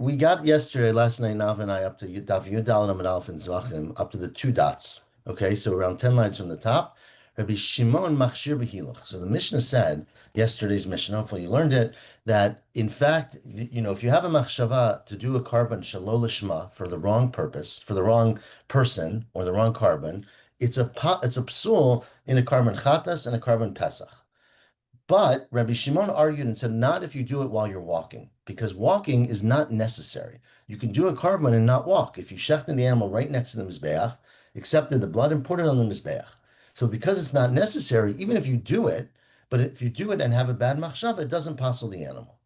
we got yesterday, last night, Nav and I, up to Daf Yud Daled Amud Aleph in Zevachim, up to the two dots. Okay, so around 10 lines from the top. Rabbi Shimon Machshir B'Hiluch. So the Mishnah said, yesterday's Mishnah, hopefully you learned it, that in fact, if you have a machshava to do a carbon shalol lishma for the wrong purpose, for the wrong person or the wrong carbon, it's a psul in a carbon chatas and a carbon pesach. But Rabbi Shimon argued and said, not if you do it while you're walking, because walking is not necessary. You can do a carbon and not walk. If you shechted the animal right next to the mizbeach, accepted the blood and put it on the mizbeach. So because it's not necessary, even if you do it, but if you do it and have a bad machshava, it doesn't passel the animal.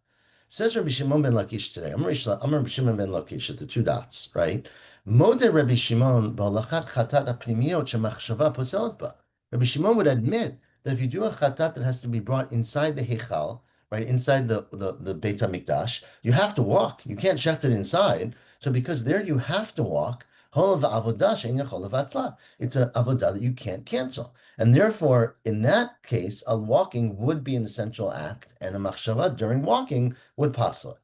Says Rabbi Shimon ben Lakish today. I'm Rabbi Shimon ben Lakish at the two dots, right? Mode Rabbi Shimon b'halachat chatat apnimiot shemachshava poselet ba. Rabbi Shimon would admit that if you do a chatat that has to be brought inside the heichal, right, inside the Beit HaMikdash, you have to walk. You can't shecht it inside. So because there you have to walk, it's an avodah that you can't cancel. And therefore, in that case, a walking would be an essential act, and a machshava during walking would passel it.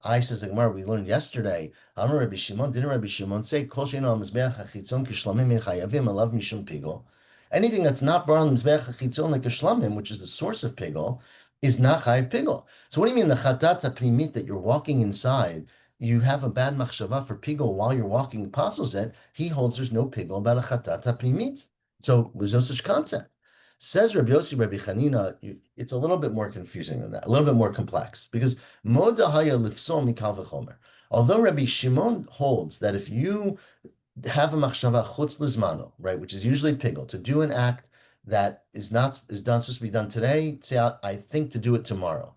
I says the Gemara, we learned yesterday, Amar Rabbi Shimon, didn't Rabbi Shimon say, Kol she'eino al mizbeach hachitzon kishlamim min chayavim alav mishum pigol? Anything that's not brought on the mizbeach hachitzon like a shlamim, which is the source of pigol, is not chayiv pigol. So what do you mean the chatat hapnimit that you're walking inside? You have a bad machshava for pigol while you're walking apostles it, he holds there's no pigol about a chatat hapnimit. So there's no such concept. Says Rabbi Yossi, Rabbi Chanina, it's a little bit more confusing than that, a little bit more complex, because moda haya lifsol mikal v'chomer. Although Rabbi Shimon holds that if you have a machshava chutz lizmano, right, which is usually pigol, to do an act that is not supposed to be done today, say I think to do it tomorrow,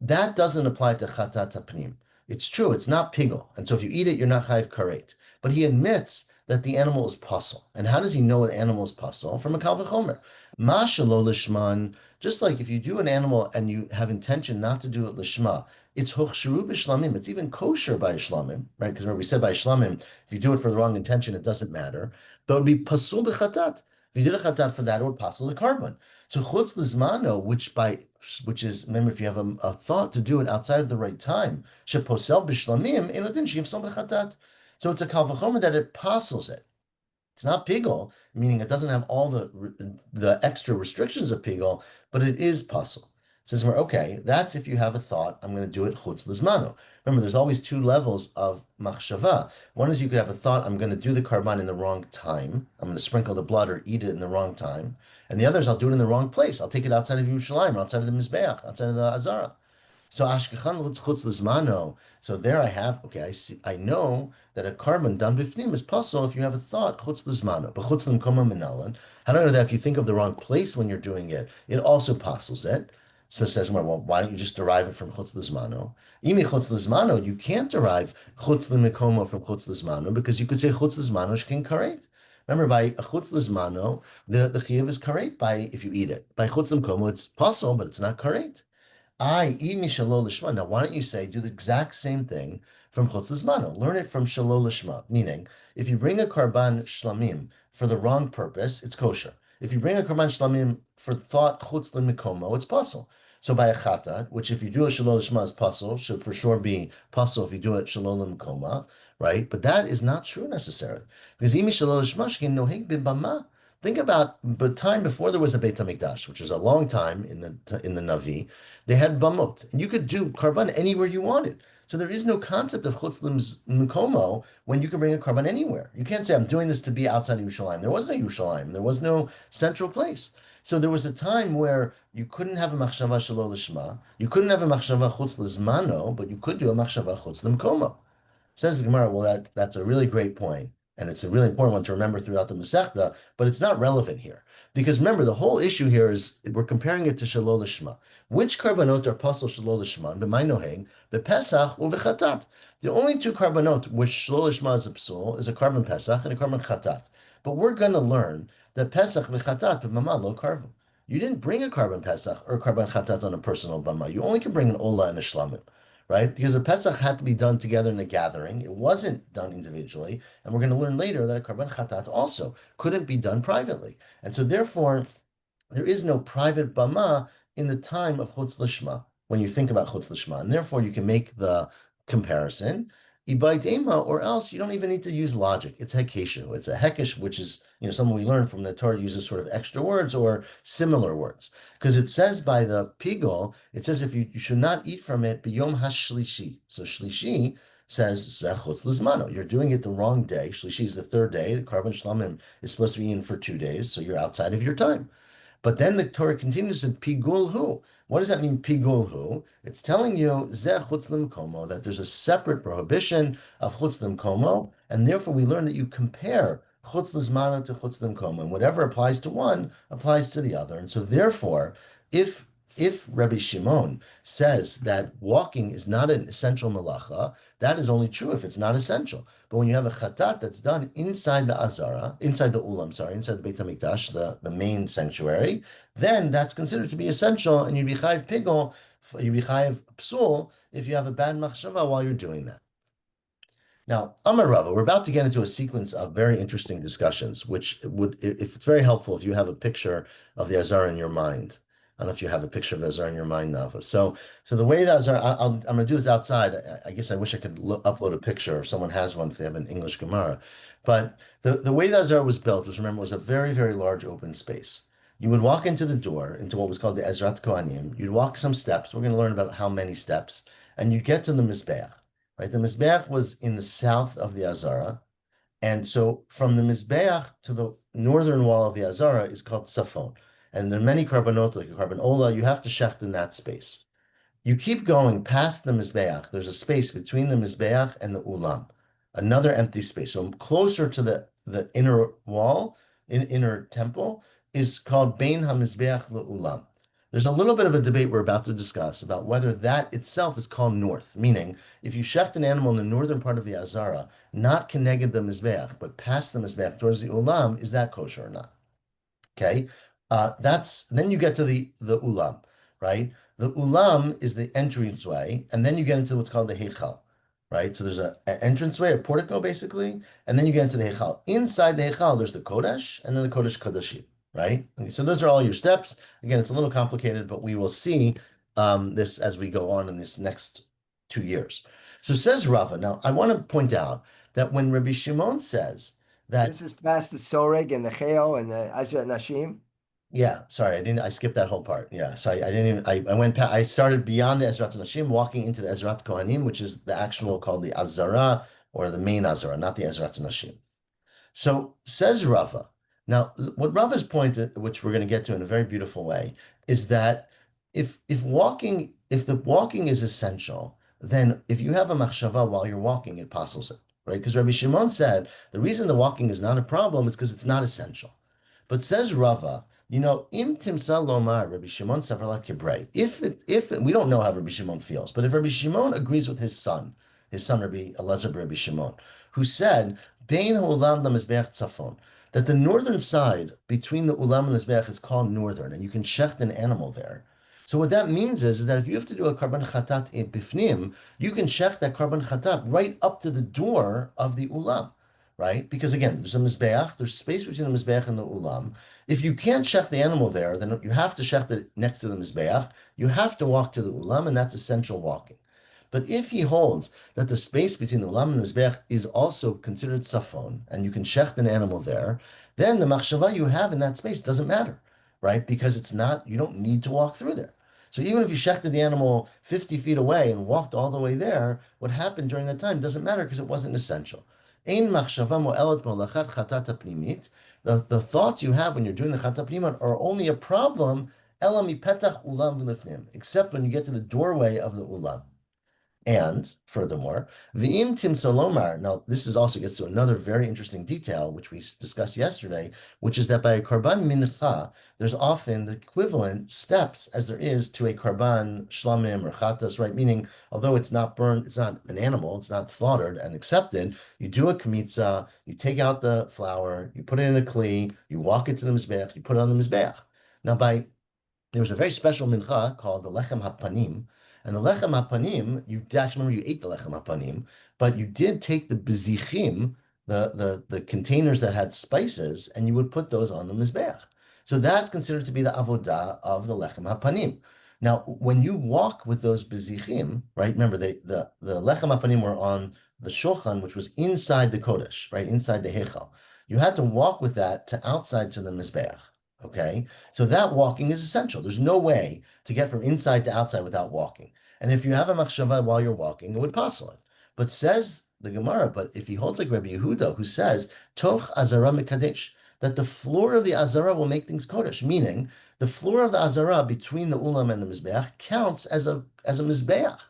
that doesn't apply to chatat hapnim. It's true, it's not pigol, and so if you eat it, you're not chayiv karet. But he admits that the animal is pasul. And how does he know the animal is pasul? From a kal v'chomer. Ma shelo lishman, just like if you do an animal and you have intention not to do it lishma, it's hochsheru b'shlamim. It's even kosher by shlamim, right? Because remember we said by shlamim, if you do it for the wrong intention, it doesn't matter. But it would be pasul b'chatat. If you did a chatat for that, it would pasul the carbon. So chutz lizmano, which is, remember, if you have a thought to do it outside of the right time, sheposel b'shlamim, enodin sheyivsol b'chatat. So it's a kal v'chomer that it passels it. It's not pigol, meaning it doesn't have all the extra restrictions of pigol, but it is passel. Says we're okay, that's if you have a thought, I'm going to do it chutz lizmano. Remember, there's always two levels of machshava. One is you could have a thought, I'm going to do the karban in the wrong time. I'm going to sprinkle the blood or eat it in the wrong time. And the other is I'll do it in the wrong place. I'll take it outside of Yerushalayim, outside of the Mizbeach, outside of the Azara. So ashkechan chutz lizmano. So there I have, okay, I know that a carbon done bifnim is possible if you have a thought chutz lizmano. But chutz l'mkoma minalan. How do I know that if you think of the wrong place when you're doing it, it also passels it? So it says, well, why don't you just derive it from chutz lizmano? Imi chutz lizmano, you can't derive chutz l'mkoma from chutz lizmano because you could say chutz lizmano shkin karet. Remember, by a chutz lizmano, the chiyuv is karet by if you eat it. By chutz l'mkoma, it's possible, but it's not karet. I eat mi shalol lishma. Now, why don't you say do the exact same thing from chutz lizmano? Learn it from shalol lishma. Meaning, if you bring a karban shlamim for the wrong purpose, it's kosher. If you bring a karban shlamim for thought chutz l'mikomo, it's pasul. So by a chatat, which if you do a shalol lishma is pasul, should for sure be pasul if you do it shalol l'mikoma, right? But that is not true necessarily because imi shalol lishma shkin noheg b'bama. Think about the time before there was the Beit HaMikdash, which is a long time in the Navi. They had bamot, and you could do karban anywhere you wanted. So there is no concept of chutz l'mkomo when you can bring a karban anywhere. You can't say I'm doing this to be outside of Yerushalayim. There was no Yerushalayim. There was no central place. So there was a time where you couldn't have a machshava shelo lishma, you couldn't have a machshava chutz lizmano, but you could do a machshava chutz l'mkomo. Says the Gemara, well, that's a really great point. And it's a really important one to remember throughout the Masechta, but it's not relevant here. Because remember, the whole issue here is we're comparing it to Shalol Lishma. Which karbanot are pasul Shalol Lishma? B'may noheg, b'Pesach u'v'chatat. The only two karbanot which Shalol Lishma is a psul is a karban Pesach and a karban chatat. But we're going to learn that Pesach v'chatat b'mama lo karvu. You didn't bring a karban Pesach or a karban chatat on a personal bama. You only can bring an ola and a shlamim. Right? Because the Pesach had to be done together in a gathering. It wasn't done individually. And we're going to learn later that a Karban Chatat also couldn't be done privately. And so therefore, there is no private Bama in the time of Chutz Lishma, when you think about Chutz Lishma. And therefore, you can make the comparison, Ibaidema, or else you don't even need to use logic. It's hekeshu. It's a hekesh, which is, something we learn from the Torah uses sort of extra words or similar words. Because it says by the pigol, it says if you should not eat from it biyom hashlishi. So shlishi says zechutz lizmano. You're doing it the wrong day. Shlishi is the third day. The carbon shlamim is supposed to be in for 2 days, so you're outside of your time. But then the Torah continues in pigul hu. What does that mean, pigul hu? It's telling you zeh chutz limkomo, that there's a separate prohibition of chutz limkomo, and therefore we learn that you compare chutz lizmano to chutz limkomo, and whatever applies to one applies to the other. And so therefore, if Rabbi Shimon says that walking is not an essential malacha, that is only true if it's not essential. But when you have a chatat that's done inside the azara, inside the ulam, inside the Beit HaMikdash, the main sanctuary, then that's considered to be essential, and you'd be chayiv pigol, you'd be chayiv psul if you have a bad machshava while you're doing that. Now, Amar Rava, we're about to get into a sequence of very interesting discussions, which would, if it's very helpful if you have a picture of the azara in your mind. I don't know if you have a picture of the Azar in your mind, Nava. So the way that Azar, I'm going to do this outside. I guess I wish I could upload a picture if someone has one, if they have an English Gemara. But the way that Azar was built was, remember, was a very, very large open space. You would walk into the door, into what was called the Ezrat Kohanim. You'd walk some steps. We're going to learn about how many steps. And you'd get to the Mizbeach, right? The Mizbeach was in the south of the Azara. And so from the Mizbeach to the northern wall of the Azara is called Safon. And there are many carbonot, like a carbon ola, you have to shecht in that space. You keep going past the Mizbeach. There's a space between the Mizbeach and the Ulam, another empty space. So closer to the inner wall, inner temple, is called Bein HaMizbeach LeUlam. There's a little bit of a debate we're about to discuss about whether that itself is called north, meaning if you shecht an animal in the northern part of the Azara, not connected the Mizbeach, but past the Mizbeach towards the Ulam, is that kosher or not? Okay. Then you get to the ulam, right? The ulam is the entranceway, and then you get into what's called the heichal, right? So there's an entranceway, a portico, basically, and then you get into the heichal. Inside the heichal, there's the kodesh, and then the kodesh kadashim, right? Okay, so those are all your steps. Again, it's a little complicated, but we will see this as we go on in this next 2 years. So says Rava. Now, I want to point out that when Rabbi Shimon says that this is past the soreg and the cheo and the azrat nashim. Yeah, sorry, I skipped that whole part. Yeah, so I didn't even, I went past, I started beyond the Ezrat Nashim, walking into the Ezrat Kohanim, which is the actual called the Azara, or the main Azara, not the Ezrat Nashim. So says Rava. Now, what Rava's point, which we're going to get to in a very beautiful way, is that if the walking is essential, then if you have a machshava while you're walking, it passes it, right? Because Rabbi Shimon said the reason the walking is not a problem is because it's not essential. But says Rava, im timsa lomar Rabbi Shimon savarla kibrei. If we don't know how Rabbi Shimon feels, but if Rabbi Shimon agrees with his son Rabbi Elazar Rabbi Shimon, who said bein ha'ulam lamizbeach tzafon, that the northern side between the ulam and the mizbeach is called northern, and you can shecht an animal there. So what that means is that if you have to do a carbon chatat bifnim, you can shecht that carbon chatat right up to the door of the ulam. Right? Because again, there's a mizbeach, there's space between the mizbeach and the ulam. If you can't shech the animal there, then you have to shech it next to the mizbeach. You have to walk to the ulam, and that's essential walking. But if he holds that the space between the ulam and the mizbeach is also considered safon, and you can shech an animal there, then the machshava you have in that space doesn't matter, right? Because you don't need to walk through there. So even if you shechted the animal 50 feet away and walked all the way there, what happened during that time doesn't matter because it wasn't essential. The thoughts you have when you're doing the chatat pnimit are only a problem, except when you get to the doorway of the ulam. And furthermore, v'im timsalomar. Now, this is also gets to another very interesting detail, which we discussed yesterday, which is that by a karban mincha, there's often the equivalent steps as there is to a karban shlamim or chatas, right? Meaning, although it's not burned, it's not an animal, it's not slaughtered and accepted, you do a kmitza, you take out the flour, you put it in a kli, you walk it to the mizbeach, you put it on the mizbeach. Now, there was a very special mincha called the lechem hapanim. And the lechem hapanim, you actually remember you ate the lechem hapanim, but you did take the bezichim, the containers that had spices, and you would put those on the mizbeach. So that's considered to be the avodah of the lechem hapanim. Now, when you walk with those bezichim, right? Remember, the lechem apanim were on the shulchan, which was inside the kodesh, right, inside the heichal. You had to walk with that to outside to the mizbeach. Okay, so that walking is essential. There's no way to get from inside to outside without walking. And if you have a machshava while you're walking, it would passel it. But says the Gemara, but if he holds like Rabbi Yehuda, who says toch azara mekadesh, that the floor of the azara will make things kodesh, meaning the floor of the azara between the ulam and the mizbeach counts as a mizbeach.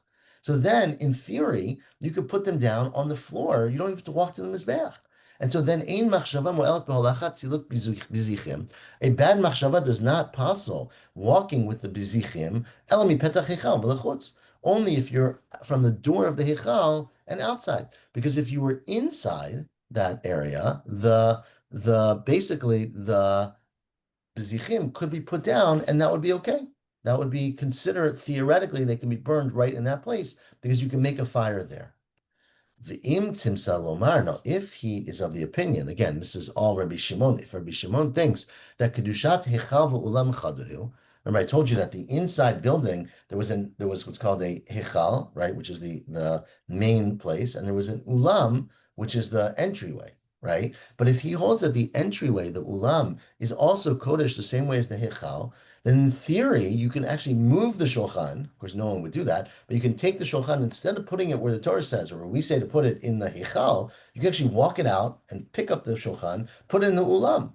So then, in theory, you could put them down on the floor. You don't even have to walk to the mizbeach. And so then, ein machshava mo'elet b'holachat tziluk bizichim. A bad machshava does not passel walking with the bizichim elami petach hechal v'lechutz. Only if you're from the door of the hechal and outside. Because if you were inside that area, the basically the bezichim could be put down, and that would be okay. That would be considered theoretically they can be burned right in that place because you can make a fire there. V'im timsa lomar. Now, if he is of the opinion, again, this is all Rabbi Shimon. If Rabbi Shimon thinks that kedushat hechal v'ulam chaduhu, remember I told you that the inside building there was what's called a hechal, right, which is the main place, and there was an ulam, which is the entryway. Right? But if he holds that the entryway, the ulam, is also kodesh the same way as the hechal, then in theory, you can actually move the shulchan. Of course, no one would do that, but you can take the shulchan, instead of putting it where the Torah says, or where we say to put it in the hechal, you can actually walk it out and pick up the shulchan, put it in the ulam.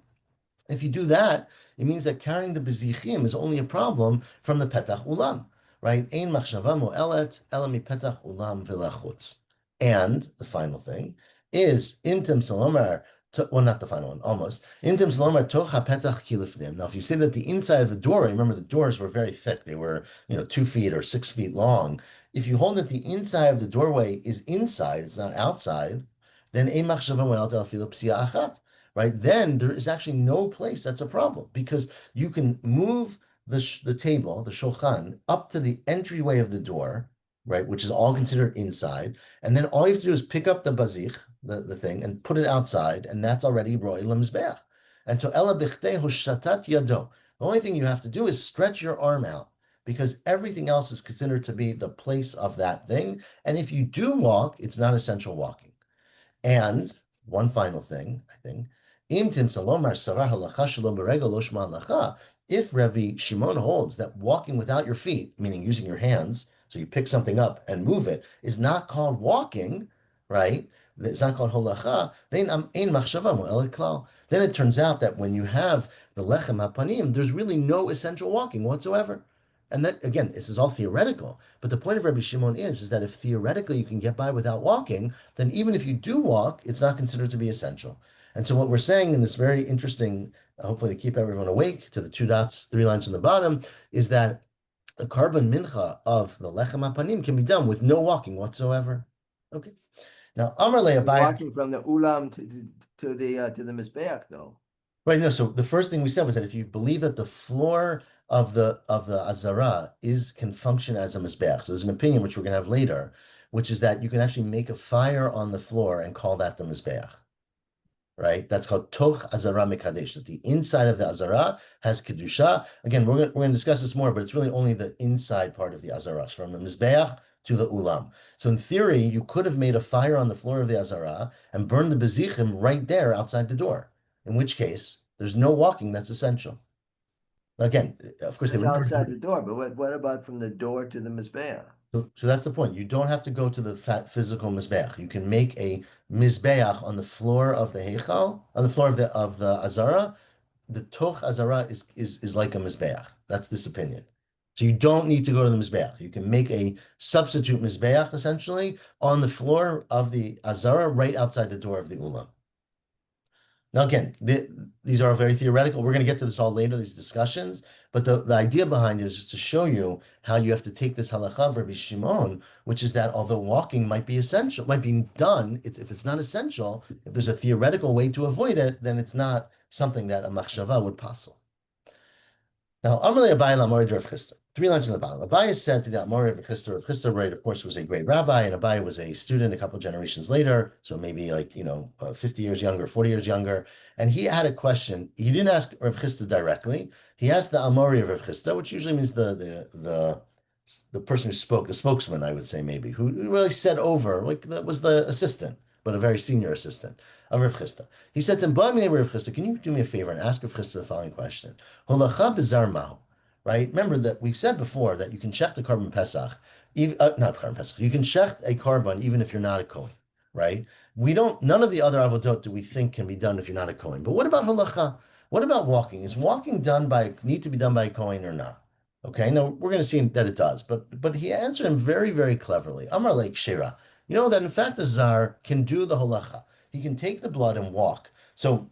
If you do that, it means that carrying the bezichim is only a problem from the petach ulam, right? Ein machshava mo'elet ela mi petach ulam v'lachutz. And the final thing is imtim salomar. Well, not the final one, almost. Imtim salomar toch hapetach kilifnim. Now, if you say that the inside of the door, remember the doors were very thick; they were, 2 feet or 6 feet long. If you hold that the inside of the doorway is inside, it's not outside, then ein machshava mo'elet ela filu psia achat. Right? Then there is actually no place that's a problem because you can move the table, the shulchan, up to the entryway of the door, right, which is all considered inside, and then all you have to do is pick up the bazich, the thing, and put it outside, and that's already roi lemizbeach. And so ela bichtei hoshatat yado. The only thing you have to do is stretch your arm out because everything else is considered to be the place of that thing. And if you do walk, it's not essential walking. And one final thing, I think, if Rabbi Shimon holds that walking without your feet, meaning using your hands, so you pick something up and move it, is not called walking, right? It's not called holacha. Then it turns out that when you have the lechem hapanim, there's really no essential walking whatsoever. And that, again, this is all theoretical. But the point of Rabbi Shimon is that if theoretically you can get by without walking, then even if you do walk, it's not considered to be essential. And so what we're saying in this very interesting, hopefully to keep everyone awake, to the 2 dots, 3 lines on the bottom, is that the carbon mincha of the lechem hapanim can be done with no walking whatsoever. Okay. Now, Amar Abaye, walking from the ulam to the mizbeach, though. Right. No. So the first thing we said was that if you believe that the floor of the azara can function as a mizbeach, so there's an opinion which we're going to have later, which is that you can actually make a fire on the floor and call that the mizbeach. Right? That's called toch azara mekadesh. That the inside of the azara has kedusha. Again, we're going to discuss this more, but it's really only the inside part of the azara, from the mizbeach to the ulam. So in theory, you could have made a fire on the floor of the azara and burned the bezichim right there outside the door. In which case, there's no walking that's essential. Again, of course, That's outside the door, but what about from the door to the mizbeach? So that's the point. You don't have to go to the physical mizbeach. You can make a mizbeach on the floor of the heichal, on the floor of the azara. The toch azara is like a mizbeach. That's this opinion. So you don't need to go to the mizbeach. You can make a substitute mizbeach essentially on the floor of the azara right outside the door of the ulam. Now, again, these are very theoretical. We're going to get to this all later, these discussions. But the idea behind it is just to show you how you have to take this halacha of Rabbi Shimon, which is that although walking might be essential, might be done, if it's not essential, if there's a theoretical way to avoid it, then it's not something that a machshava would passel. Now, Amalei Abaye Lamori Rav Chisda. Three lines on the bottom. Abaye said to the Amori of Chisda. Rav Chisda, right, of course, was a great rabbi, and Abaye was a student a couple generations later, so maybe like 50 years younger, 40 years younger. And he had a question. He didn't ask Rav Chisda directly. He asked the Amori of Rav Chisda, which usually means the person who spoke, the spokesman, I would say maybe, who really said over, like that was the assistant, but a very senior assistant of Rav Chisda. He said to him, "Ba mi Rav Chisda, can you do me a favor and ask Rav Chisda the following question? Holacha bizar mahu." Right? Remember that we've said before that you can shecht a carbon pesach, not carbon pesach. You can shecht a carbon even if you're not a kohen, right? We don't. None of the other avodot do we think can be done if you're not a kohen. But what about holacha? What about walking? Is walking done by need to be done by a kohen or not? Okay, now we're going to see that it does, but he answered him very, very cleverly. Amar Lake Shira. You know that in fact a zar can do the holacha. He can take the blood and walk. So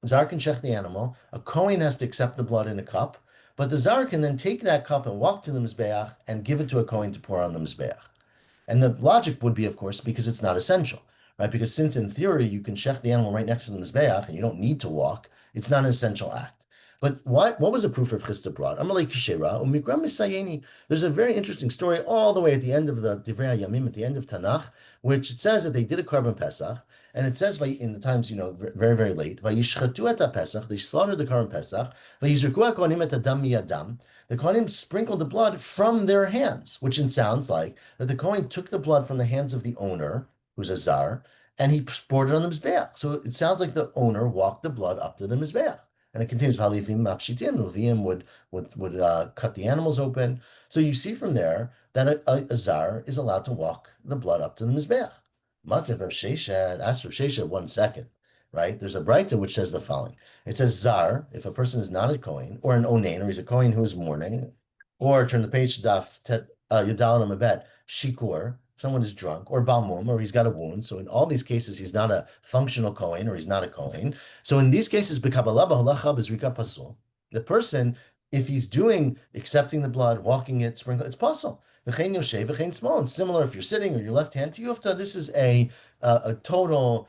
zar can shech the animal. A kohen has to accept the blood in a cup, but the zar can then take that cup and walk to the mizbeach and give it to a kohen to pour on the mizbeach. And the logic would be, of course, because it's not essential, right? Because since in theory you can shech the animal right next to the mizbeach and you don't need to walk, it's not an essential act. But what was the proof of Chisda brought? There's a very interesting story all the way at the end of the Divrei Yamim, at the end of Tanakh, which it says that they did a carbon pesach, and it says in the times very very late, Vayishchatu et pesach, they slaughtered the carbon pesach, Vayizruku hakohanim et adam miyadam. The Kohanim sprinkled the blood from their hands, which sounds like that the Kohen took the blood from the hands of the owner, who's a zar, and he poured it on the mizbeach. So it sounds like the owner walked the blood up to the mizbeach. And it continues, V'halivim mafshitim, the Leviim would cut the animals open. So you see from there that a zar is allowed to walk the blood up to the mizbeach. Mativ Rav Sheshet, ask Rav Sheshet 1 second, right? There's a Braita which says the following. It says zar, if a person is not a Kohen, or an onain, or he's a Kohen who is mourning, or turn the page to Daf Yudal Amabet, shikur, someone is drunk, or balmum, or he's got a wound. So in all these cases, he's not a functional Kohen, or he's not a Kohen. So in these cases, b'kabbalah b'halacha b'zrika pasul. The person, if he's accepting the blood, walking it, sprinkle, it's pasul. V'chein yoshev, v'chein small. And similar if you're sitting or your left hand to yufta, this is a total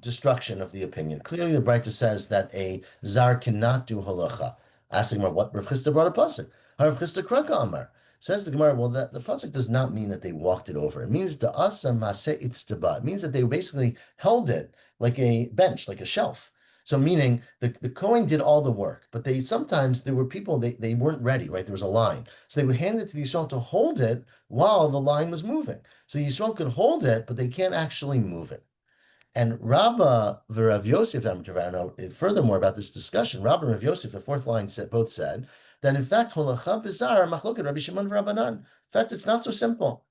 destruction of the opinion. Clearly, the Braita says that a zar cannot do halacha. Asking what Rav Chisda brought a pasuk. Rav Chisda kraka amar. Says the Gemara, well, the pasuk does not mean that they walked it over. It means the asa maseh itztaba. It means that they basically held it like a bench, like a shelf. So meaning the Kohen did all the work, but sometimes there were people, they weren't ready, right? There was a line. So they would hand it to the Yisrael to hold it while the line was moving. So the Yisrael could hold it, but they can't actually move it. And Rabba Rav Yosef, furthermore about this discussion, Rabba and Rav Yosef, the fourth line both said that in fact, holacha bizar machloket Rabbi Shimon v'Rabbanan. In fact, it's not so simple.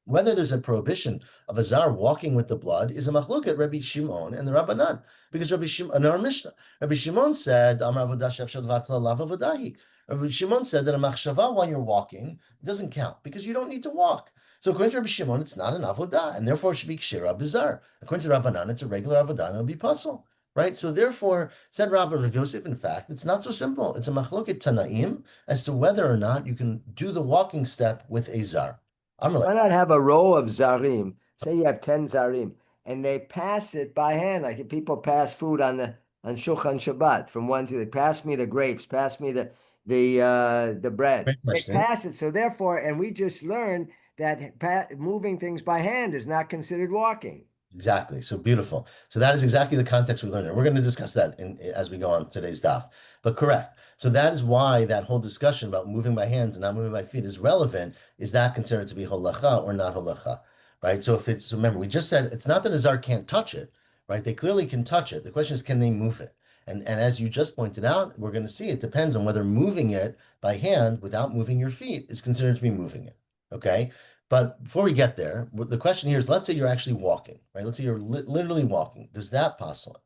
Whether there's a prohibition of a zar walking with the blood is a machloket Rabbi Shimon and the Rabbanan, because Rabbi Shimon in our Mishnah, Rabbi Shimon said, Amar avodah shefshel vatla lav avodahi. Rabbi Shimon said that a machshava while you're walking doesn't count because you don't need to walk. So according to Rabbi Shimon, it's not an avodah, and therefore it should be kshira bizar. According to Rabbanan, it's a regular avodah, and it'll be puzzle. Right? So therefore, said Rabbi Rav Yosef, in fact, it's not so simple. It's a machloket tanaim as to whether or not you can do the walking step with a zar. Why not have a row of zarim? Say you have 10 zarim, and they pass it by hand, like if people pass food on Shulchan Shabbat from one to the pass me the grapes, pass me the bread. They pass it. So therefore, and we just learned that moving things by hand is not considered walking. Exactly. So beautiful. So that is exactly the context we learned. And we're going to discuss that as we go on today's daf. But correct. So that is why that whole discussion about moving by hands and not moving by feet is relevant. Is that considered to be holacha or not holacha? Right. So remember, we just said it's not that a zar can't touch it, right? They clearly can touch it. The question is, can they move it? And as you just pointed out, we're going to see it depends on whether moving it by hand without moving your feet is considered to be moving it. Okay. But before we get there, the question here is, let's say you're actually walking, right? Let's say you're literally walking. Does that pasul?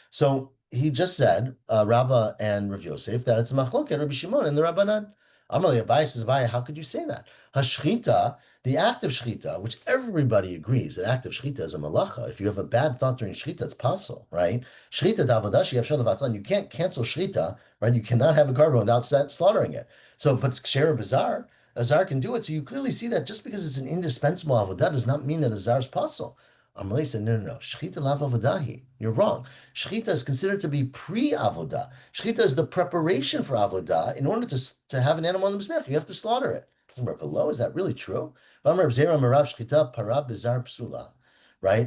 So he just said, Rabba and Rav Yosef, that it's a machloket Rabbi Shimon and the Rabbanan. Amalei Abaye says, Abaye, how could you say that? Hashchita, the act of shchita, which everybody agrees, that act of shchita is a malacha. If you have a bad thought during shchita, it's pasul, right? Shchita davodashi yafshel levatlan. You can't cancel shchita, right? You cannot have a carbon without slaughtering it. So, but it's ksher bizar. A zar can do it. So you clearly see that just because it's an indispensable avodah does not mean that a zar is pasul. Amalei said, no. Shechita lav avodahi. You're wrong. Shechita is considered to be pre-avodah. Shechita is the preparation for avodah. In order to have an animal on the mizbech, you have to slaughter it. Below, is that really true? Right?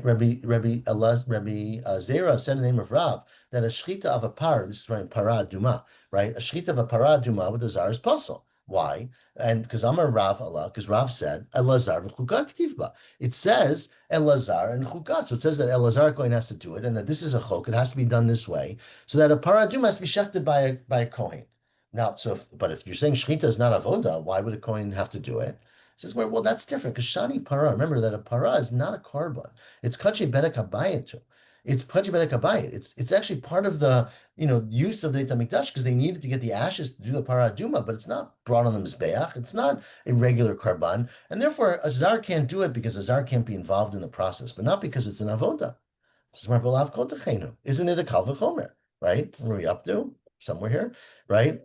Rabbi Zera said in the name of Rav that a shechita of a par, this is from para duma, right? A shechita of a para duma with a zar is puzzle. Why? And because I'm a Rav Allah, because Rav said Elazar v'chukat k'tivba. It says Elazar and chukat, so it says that Elazar Kohen has to do it, and that this is a chok. It has to be done this way, so that a para duma has to be shechted by a Kohen. Now, but if you're saying shechita is not avoda, why would a Kohen have to do it? Says, well, that's different because shani para. Remember that a para is not a korban. It's kachi bedek habayit too. It's kachi bedek habayit. It's actually part of the use of the Beit Hamikdash because they needed to get the ashes to do the para duma, but it's not brought on the mizbeach. It's not a regular korban, and therefore a zar can't do it because a zar can't be involved in the process, but not because it's an avoda. Isn't it a kal v'chomer? Right? Where are we up to? Somewhere here, right?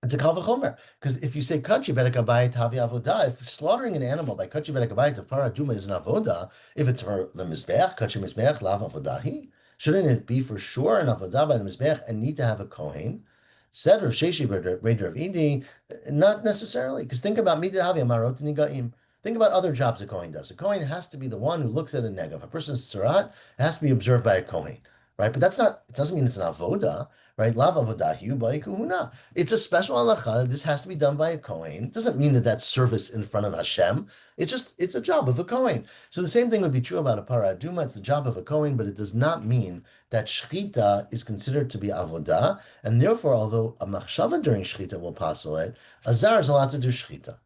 It's a kal v'chomer because if you say kachi bedek habayit havi avoda, if slaughtering an animal by kachi bedek habayit of para duma is an avoda, if it's for the mizbeach, kachi mizbeach lav avodahi, shouldn't it be for sure an avoda by the mizbeach and need to have a kohen? Said Rav Sheshi Raider of Edi, not necessarily, because think about mida havi amarot nigaim. Think about other jobs a kohen does. A kohen has to be the one who looks at a negav. A person's tzaraat has to be observed by a kohen, right? But that's not. It doesn't mean it's an avoda, right? Lav avodahu by kuhuna. It's a special halacha. This has to be done by a kohen. It doesn't mean that that's service in front of Hashem. It's a job of a kohen. So the same thing would be true about a para aduma. It's the job of a kohen, but it does not mean that shechita is considered to be avodah, and therefore, although a machshava during shechita will passel it, a zar is allowed to do shechita.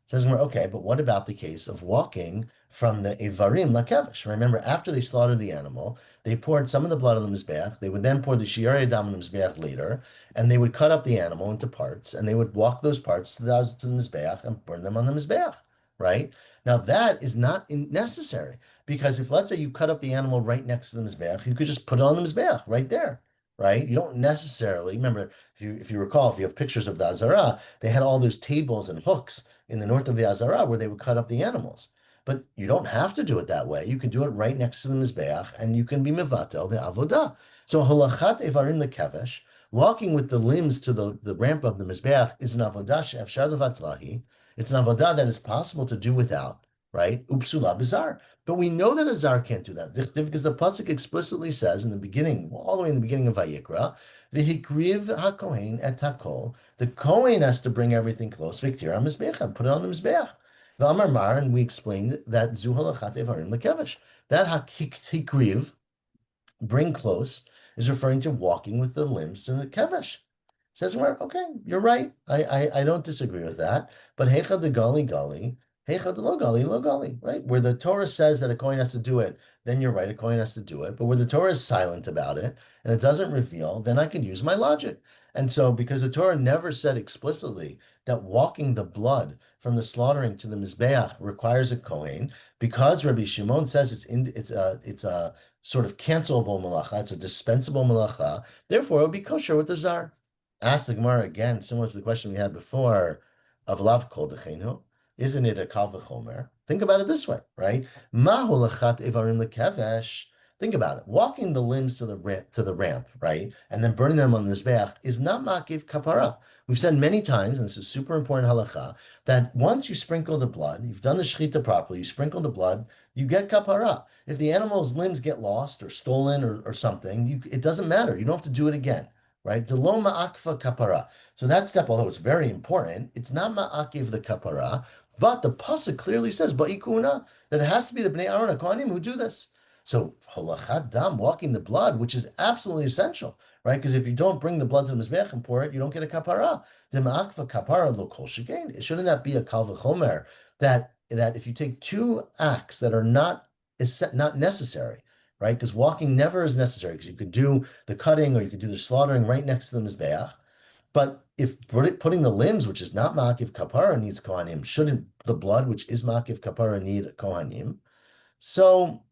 Says okay, but what about the case of walking from the Ivarim Lakevish? Remember, after they slaughtered the animal, they poured some of the blood on the Mizbeach. They would then pour the Shiari Adam on the Mizbeach later, and they would cut up the animal into parts, and they would walk those parts to the Mizbeach and burn them on the Mizbeach, right? Now, that is not necessary, because if, let's say, you cut up the animal right next to the Mizbeach, you could just put it on the Mizbeach right there, right? You don't necessarily, remember, if you recall, if you have pictures of the Azara, they had all those tables and hooks in the north of the Azara where they would cut up the animals. But you don't have to do it that way. You can do it right next to the Mizbeach, and you can be mevatel the avodah. So holachat evarim lekevesh, walking with the limbs to the ramp of the Mizbeach is an avodah she'efshar levatlahi. It's an avodah that is possible to do without, right? Upsula bizar. But we know that a zar can't do that because the pasuk explicitly says in the beginning, all the way in the beginning of Vayikra, v'hikriv hakohen et hakol. The kohen has to bring everything close. Viktir mizbeach, put it on the mizbeach. V'amar mar, and we explained that zu halachat evarim lekevesh. That hikriv, bring close, is referring to walking with the limbs to the kevesh. Says where, okay, you're right. I don't disagree with that. But hecha de gali gali, hecha de lo gali, right? Where the Torah says that a kohen has to do it, then you're right, a kohen has to do it. But where the Torah is silent about it and it doesn't reveal, then I can use my logic. And so, because the Torah never said explicitly that walking the blood from the slaughtering to the mizbeach requires a kohen, because Rabbi Shimon says it's a sort of cancelable malacha, it's a dispensable malacha. Therefore, it would be kosher with the zar. Ask the Gemara again, similar to the question we had before of lav kol dechenu. Isn't it a kal v'chomer? Think about it this way, right? Ma hulachat evarim lekevesh. Think about it. Walking the limbs to the ramp, right, and then burning them on the mizbeach is not makiv kapara. We've said many times, and this is super important halacha, that once you sprinkle the blood, you've done the shechita properly, you sprinkle the blood, you get kapara. If the animal's limbs get lost or stolen or something, it doesn't matter. You don't have to do it again, right? The lo ma'akfa kapara. So that step, although it's very important, it's not ma'akiv the kapara, but the pasuk clearly says ba'ikuna that it has to be the bnei Aaron HaKohanim who do this. So holachat dam, walking the blood, which is absolutely essential, right? Because if you don't bring the blood to the mizbech and pour it, you don't get a kapara. The ma'akva kapara lo kol shekain. Shouldn't that be a kal v'chomer that if you take two acts that are not necessary, right? Because walking never is necessary because you could do the cutting or you could do the slaughtering right next to the mizbeach. But if putting the limbs, which is not makiv kapara, needs kohanim, shouldn't the blood, which is makiv kapara, need kohanim? So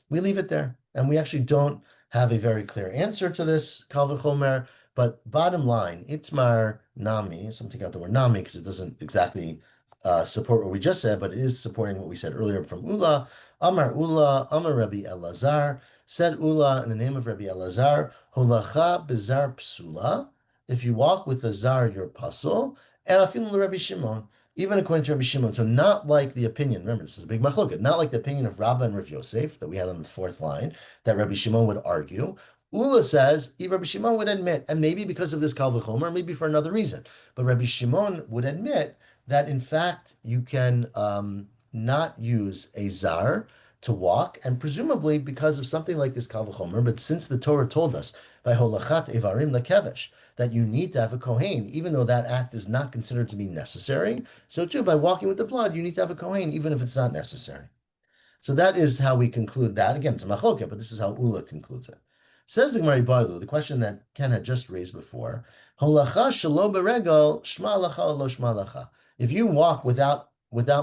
we leave it there, and we actually don't have a very clear answer to this kal v'chomer. But bottom line, itmar nami. So I'm taking out the word nami because it doesn't exactly support what we just said, but it is supporting what we said earlier from Ula. Amar Ula, Amar Rabbi Elazar, said Ula in the name of Rabbi Elazar, Holacha bezar psula. If you walk with a zar, you're pasul. And afilin Rabbi Shimon, even according to Rabbi Shimon. So not like the opinion. Remember, this is a big machloket. Not like the opinion of Rabbah and Rav Yosef that we had on the fourth line that Rabbi Shimon would argue. Ula says Rabbi Shimon would admit, and maybe because of this kal v'chomer, maybe for another reason, but Rabbi Shimon would admit that in fact you can not use a zar to walk, and presumably because of something like this kal v'chomer. But since the Torah told us by holachat evarim lekevesh that you need to have a kohen, even though that act is not considered to be necessary, so too by walking with the blood you need to have a kohen, even if it's not necessary. So that is how we conclude that. Again, it's a machloket, but this is how Ula concludes it. Says the Gemara Barlu, the question that Ken had just raised before, Holacha shelo beregel, shma lacha o lo shma lacha. If you walk without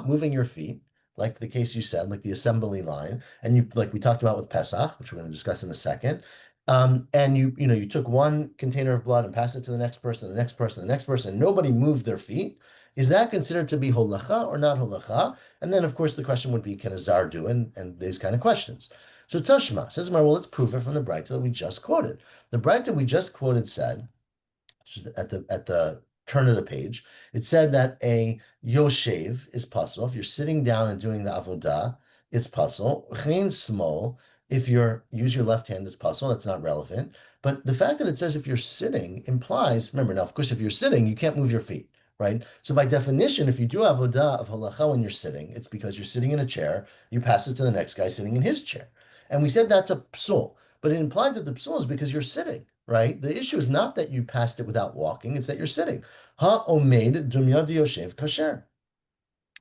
moving your feet, like the case you said, like the assembly line, and you like we talked about with Pesach, which we're going to discuss in a second, and you took one container of blood and passed it to the next person, the next person, the next person, and nobody moved their feet. Is that considered to be holacha or not holacha? And then, of course, the question would be, can a zar do? And these kind of questions. So Tashma says, well, let's prove it from the Braita that we just quoted. The Braita we just quoted said, at the turn of the page, it said that a yoshev is pasul. If you're sitting down and doing the avodah, it's pasul. Chen small. If you use your left hand, it's pasul. That's not relevant. But the fact that it says if you're sitting implies, remember now, of course, if you're sitting, you can't move your feet, right? So by definition, if you do avodah of halacha when you're sitting, it's because you're sitting in a chair, you pass it to the next guy sitting in his chair. And we said that's a psul, but it implies that the psul is because you're sitting, right? The issue is not that you passed it without walking, it's that you're sitting. Ha omed dumya yoshev kasher,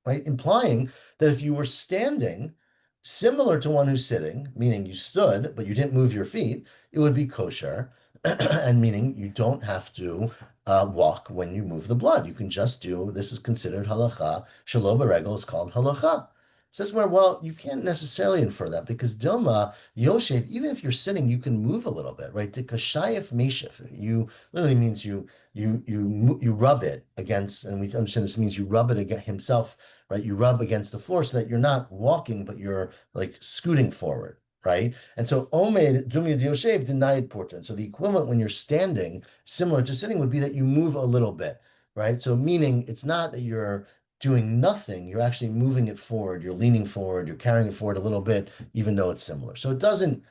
right? Implying that if you were standing, similar to one who's sitting, meaning you stood, but you didn't move your feet, it would be kosher, and meaning you don't have to walk when you move the blood. You can just do, this is considered halacha, shelo beregel is called halacha. Says where, well, you can't necessarily infer that because Dilma, Yoshev, even if you're sitting, you can move a little bit, right? To kashayef meshif, you literally means you rub it against, and we understand this means you rub it against himself, right? You rub against the floor so that you're not walking, but you're like scooting forward, right? And so Omed Dumya Yoshev denied portent. So the equivalent when you're standing, similar to sitting, would be that you move a little bit, right? So meaning it's not that you're doing nothing, you're actually moving it forward, you're leaning forward, you're carrying it forward a little bit, even though it's similar. So it doesn't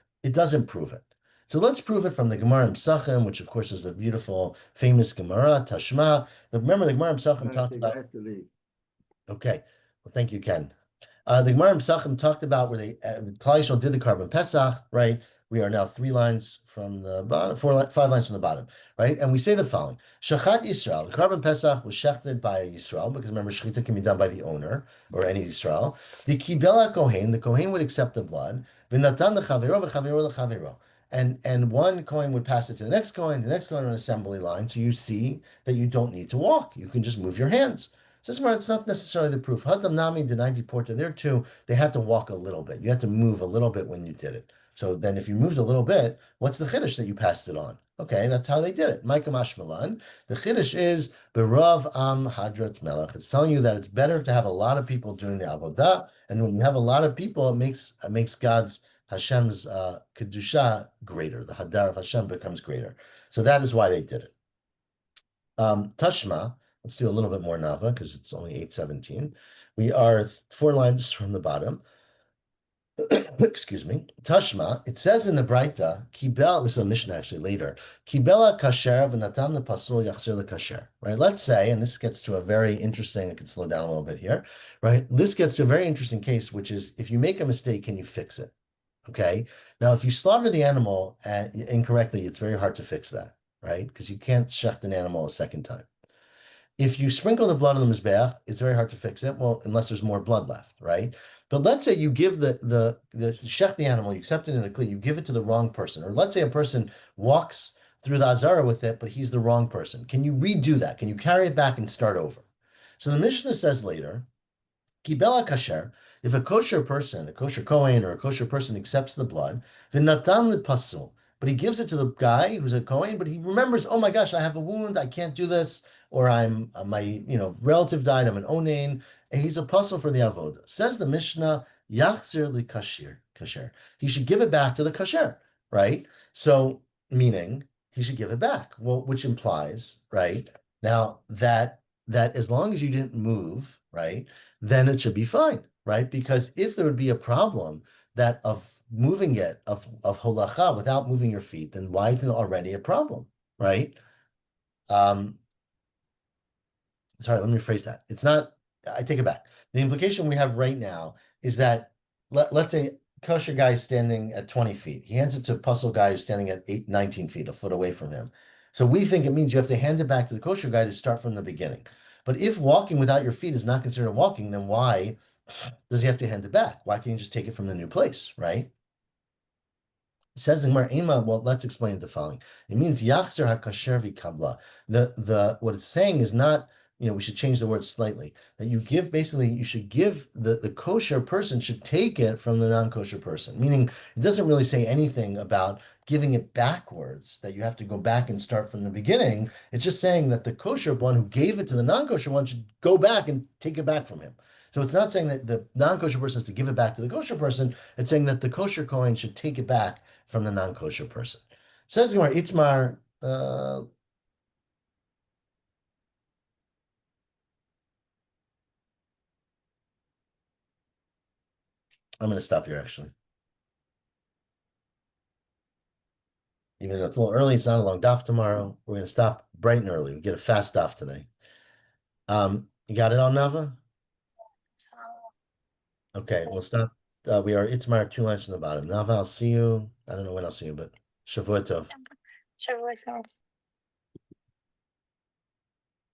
prove it. So let's prove it from the Gemara in Psachim, which of course is the beautiful, famous Gemara, Tashma. Remember the Gemara in Psachim talked about. I have to leave. Okay, well, thank you, Ken. The Gemara in Psachim talked about where Klal Yisrael did the Karban Pesach, right? We are now 3 lines from the bottom, 5 lines from the bottom, right? And we say the following: Shachat Yisrael. The Karban Pesach was shechted by a Yisrael because remember, shechita can be done by the owner or any Yisrael. The Kibela Kohen, the Kohen would accept the blood. V'natan lechavero v'chavero lechavero. And one Kohen would pass it to the next Kohen on an assembly line. So you see that you don't need to walk; you can just move your hands. So it's not necessarily the proof. Hadam Nami denied deporta. There too, they had to walk a little bit. You had to move a little bit when you did it. So then if you moved a little bit, what's the chiddush that you passed it on? Okay, that's how they did it. Micah Mashmalan. The chiddush is Berav Am Hadrat Melech. It's telling you that it's better to have a lot of people doing the avodah, and when you have a lot of people, it makes God's Hashem's kedusha greater. The hadar of Hashem becomes greater. So that is why they did it. Tashma. Let's do a little bit more Nava because it's only 8:17. We are 4 lines from the bottom. Excuse me. Tashma, it says in the Braita, Kibel, this is a mission actually later, Kibela kasher v'natan lepasul yachzir lekasher, right? Let's say, and this gets to a very interesting, I can slow down a little bit here, right? This gets to a very interesting case, which is if you make a mistake, can you fix it? Okay. Now, if you slaughter the animal incorrectly, it's very hard to fix that, right? Because you can't shecht an animal a second time. If you sprinkle the blood on the mizbeach, it's very hard to fix it. Well, unless there's more blood left, right? But let's say you give the shech the animal, you accept it in a kli, you give it to the wrong person, or let's say a person walks through the azara with it, but he's the wrong person. Can you redo that? Can you carry it back and start over? So the Mishnah says later, Kibela kasher, if a kosher person, a kosher kohen or a kosher person accepts the blood, v'natan lepasul, but he gives it to the guy who's a kohen, but he remembers, oh my gosh, I have a wound, I can't do this, or I'm my relative died, I'm an onain, and he's a puzzle for the avodah. Says the Mishnah, Yachzir li kasher. He should give it back to the kasher, right? So, meaning he should give it back. Well, which implies, right, now that as long as you didn't move, right, then it should be fine, right? Because if there would be a problem that of moving it of holacha without moving your feet, then why isn't it already a problem, right? Um, sorry, let me rephrase that. It's not, I take it back. The implication we have right now is that let's say kosher guy is standing at 20 feet. He hands it to a puzzle guy who's standing at 19 feet, a foot away from him. So we think it means you have to hand it back to the kosher guy to start from the beginning. But if walking without your feet is not considered walking, then why does he have to hand it back? Why can't you just take it from the new place, right? Says the Gemara, Ema, well, let's explain the following. It means Yachzer HaKasher V'Kabla. The what it's saying is not, we should change the word slightly. That you give, basically, you should give the kosher person should take it from the non-kosher person. Meaning, it doesn't really say anything about giving it backwards, that you have to go back and start from the beginning. It's just saying that the kosher one who gave it to the non-kosher one should go back and take it back from him. So it's not saying that the non-kosher person has to give it back to the kosher person. It's saying that the kosher Kohen should take it back from the non-kosher person. Says the Gemara, Itmar, I'm going to stop here actually. Even though it's a little early, it's not a long daf tomorrow. We're going to stop bright and early. We get a fast daf today. You got it on Nava? Okay, we'll stop. We are Itmar 2 lines from the bottom. Nava, I'll see you. I don't know when I'll see you, but Shavua Tov. Sure.